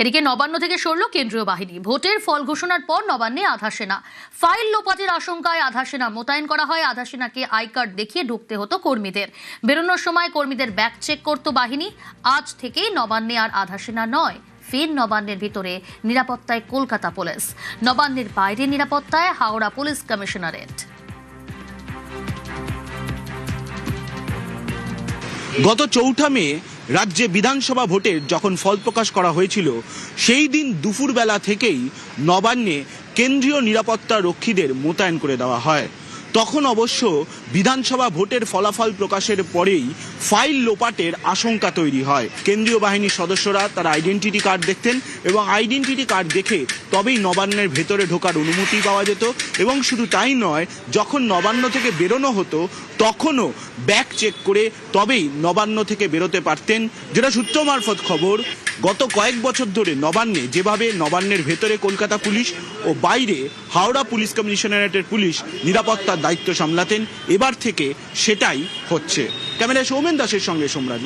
এদিকে নবান্ন থেকে সরল কেন্দ্রীয় বাহিনী। ভোটের ফল ঘোষণার পর নবান্নে আধা সেনা। ফাইল লোপাটের আশঙ্কায় আধা সেনা মোতায়েন করা হয়। আধা সেনাকে আই কার্ড দেখিয়ে ঢুকতে হতো কর্মীদের। বেরোনোর সময় কর্মীদের ব্যাগ চেক করত বাহিনী। আজ থেকে নবান্নে আর আধা সেনা নয়, ফের নবান্নের ভিতরে নিরাপত্তায় কলকাতা পুলিশ, নবান্নের বাইরে নিরাপত্তায় হাওড়া পুলিশ কমিশনারেট। গত 4 মে রাজ্যে বিধানসভা ভোটের যখন ফল প্রকাশ করা হয়েছিল, সেই দিন দুপুরবেলা থেকেই নবান্নে কেন্দ্রীয় নিরাপত্তা রক্ষীদের মোতায়েন করে দেওয়া হয়। তখন অবশ্য বিধানসভা ভোটের ফলাফল প্রকাশের পরেই ফাইল লোপাটের আশঙ্কা তৈরি হয়। কেন্দ্রীয় বাহিনীর সদস্যরা তারা আইডেন্টিটি কার্ড দেখতেন এবং আইডেন্টিটি কার্ড দেখে তবেই নবান্নের ভেতরে ঢোকার অনুমতি পাওয়া যেত। এবং শুধু তাই নয়, যখন নবান্ন থেকে বেরোনো হতো তখনও ব্যাগ চেক করে তবেই নবান্ন থেকে বেরোতে পারতেন। যেটা সূত্র মারফত খবর, গত কয়েক বছর ধরে নবান্নে যেভাবে নবান্নের ভেতরে কলকাতা পুলিশ ও বাইরে হাওড়া পুলিশ কমিশনারেটের পুলিশ নিরাপত্তার দায়িত্ব সামলাতেন, এবার থেকে সেটাই হচ্ছে। ক্যামেরায় সৌমেন দাসের সঙ্গে সম্রাট।